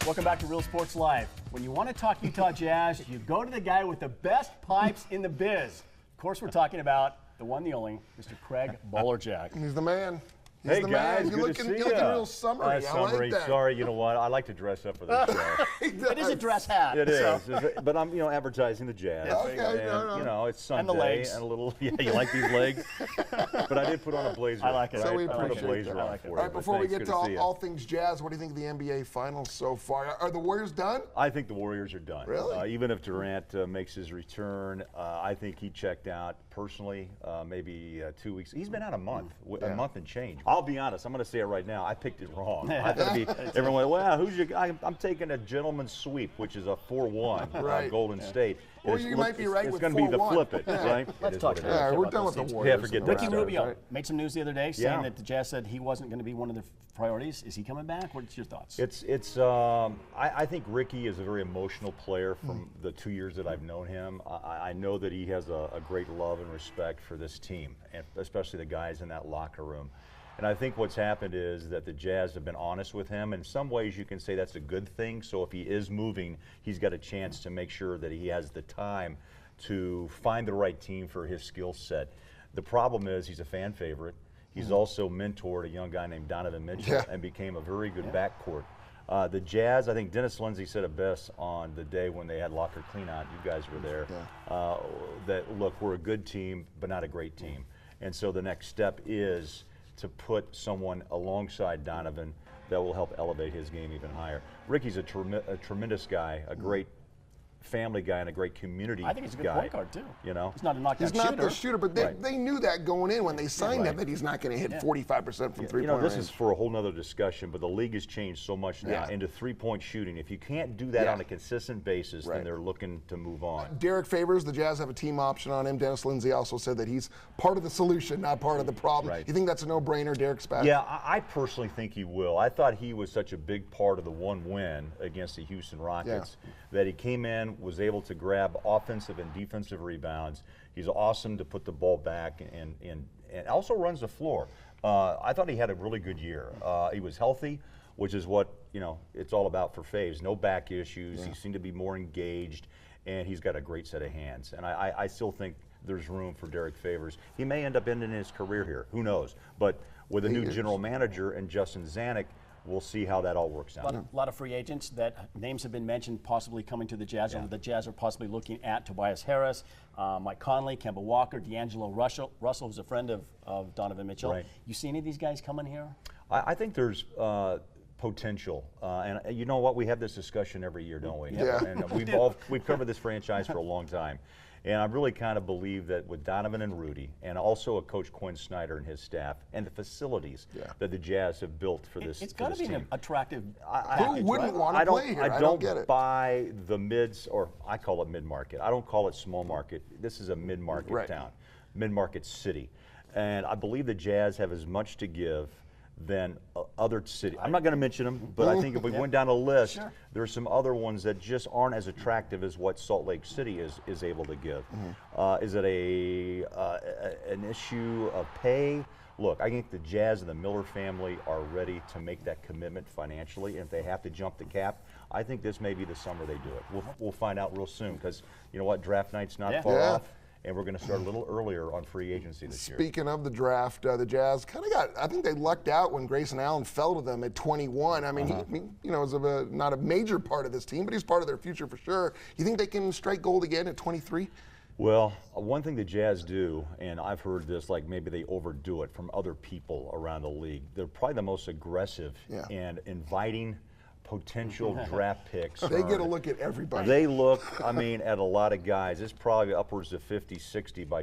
Welcome back to Real Sports Live. When you want to talk Utah Jazz, you go to the guy with the best pipes in the biz. Of course, we're talking about the one, the only, Mr. Craig Bolerjack. He's the man. He's Hey the guys, man. good You're looking real summery. I summery. like that. Sorry, you know what? I like to dress up for this show. It is a dress hat. It is, but I'm advertising the Jazz. Okay, and, no. It's Sunday And the legs. and a little. Yeah, you like these legs? But I did put on a blazer. I like it. Right? So we I put a appreciate blazer that. on I like it. for you. All right, but before we thanks, get good to see you. all things Jazz, what do you think of the NBA Finals so far? Are the Warriors done? I think the Warriors are done. Really? Even if Durant makes his return, I think he checked out personally, maybe 2 weeks. He's been out a month and change. I'll be honest. I'm going to say it right now. I picked it wrong. I thought it'd be everyone. Well, who's your guy? I'm taking a gentleman's sweep, which is a 4-1 Right. Golden State. Or you might be right it's with going to be the 4-1. flip it, right? Let's It is talk what it to is. Yeah, Talk we're about done those with the teams. Warriors. Yeah, forget and that Ricky stuff. Rubio right? made some news the other day saying Yeah. that the Jazz said he wasn't going to be one of the priorities. Is he coming back? What's your thoughts? I think Ricky is a very emotional player from the 2 years that I've known him. I know that he has a great love and respect for this team, and especially the guys in that locker room. And I think what's happened is that the Jazz have been honest with him. In some ways, you can say that's a good thing. So if he is moving, he's got a chance to make sure that he has the time to find the right team for his skill set. The problem is he's a fan favorite. He's also mentored a young guy named Donovan Mitchell and became a very good backcourt. The Jazz, I think Dennis Lindsey said it best on the day when they had locker cleanout. You guys were there. That, look, we're a good team, but not a great team. And so the next step is to put someone alongside Donovan that will help elevate his game even higher. Ricky's a tremendous guy, a great family guy and a great community guy. I think he's a good point guard too. You know, he's not a knockdown He's not the shooter, but they knew that going in when they signed him that he's not going to hit 45% from three-point this range. is for a whole nother discussion, but the league has changed so much now into three-point shooting. If you can't do that on a consistent basis, then they're looking to move on. Derek Favors, the Jazz have a team option on him. Dennis Lindsey also said that he's part of the solution, not part of the problem. Right. You think that's a no-brainer, Derek's back? Yeah, I personally think he will. I thought he was such a big part of the one win against the Houston Rockets that he came in, was able to grab offensive and defensive rebounds. He's awesome to put the ball back and also runs the floor. I thought he had a really good year. He was healthy, which is what it's all about for Faves. No back issues. He seemed to be more engaged, and he's got a great set of hands. And I still think there's room for Derek Favors. He may end up ending his career here. Who knows? But with a new general manager and Justin Zanuck, we'll see how that all works out. A lot of free agents that names have been mentioned possibly coming to the Jazz, or the Jazz are possibly looking at Tobias Harris, Mike Conley, Kemba Walker, D'Angelo Russell, who's a friend of Donovan Mitchell. Right. You see any of these guys coming here? I think there's potential, and you know what? We have this discussion every year, don't we? Yeah. And we've covered this franchise for a long time. And I really kind of believe that with Donovan and Rudy, and also a coach Quinn Snyder and his staff, and the facilities that the Jazz have built for this It's got to be team. an attractive Who wouldn't want to play here? I don't get it. buy the mids, or I call it mid-market. I don't call it small market. This is a mid-market town, mid-market city. And I believe the Jazz have as much to give than other cities. I'm not going to mention them, but I think if we went down a list, there are some other ones that just aren't as attractive as what Salt Lake City is able to give. Is it an issue of pay? Look, I think the Jazz and the Miller family are ready to make that commitment financially. And if they have to jump the cap, I think this may be the summer they do it. We'll find out real soon, because you know what, draft night's not far off. And we're going to start a little earlier on free agency this year. Speaking of the draft, the Jazz kind of I think they lucked out when Grayson Allen fell to them at 21. I mean, he was not a major part of this team, but he's part of their future for sure. You think they can strike gold again at 23? Well, one thing the Jazz do, and I've heard this, like maybe they overdo it from other people around the league, they're probably the most aggressive and inviting potential draft picks. They get a look at everybody. They look, I mean, at a lot of guys. It's probably upwards of 50, 60 by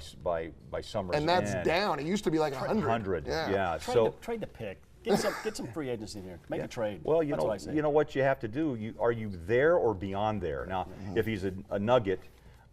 summer's And that's end. down. It used to be like 100. 100, yeah. Trade the pick. Get some free agents in here. Make a trade. Well, That's what I say. you know what you have to do. Are you there or beyond there? Now, if he's a nugget.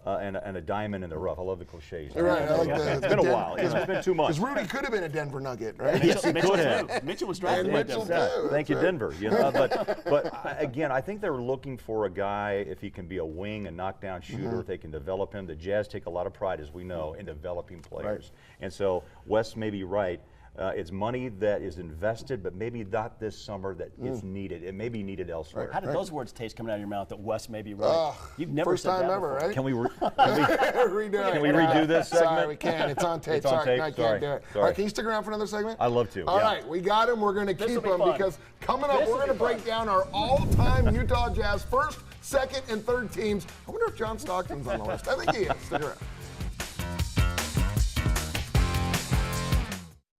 And a diamond in the rough. I love the cliches. Right, I like it's been a while. It's been 2 months. Because Rudy could have been a Denver Nugget, right? Yes, he could have. Mitchell was drafted. And Mitchell too. Thank you, Denver. You know, but again, I think they're looking for a guy, if he can be a wing, a knockdown shooter, if they can develop him. The Jazz take a lot of pride, as we know, in developing players. And so Wes may be right. It's money that is invested, but maybe not this summer that it's needed. It may be needed elsewhere. How did those words taste coming out of your mouth that Wes may be right? You've never First said time that ever, before. right? Can we Redo we redo this segment? Sorry, we can. It's on tape. It's on Sorry, tape. no, I can't Sorry. do it. Sorry. All right, can you stick around for another segment? I'd love to. All yeah. right, we got him. We're going to keep will him be fun. because coming up, This we're will going to be break down our all-time Utah Jazz first, second, and third teams. I wonder if John Stockton's on the list. I think he is. Stick around.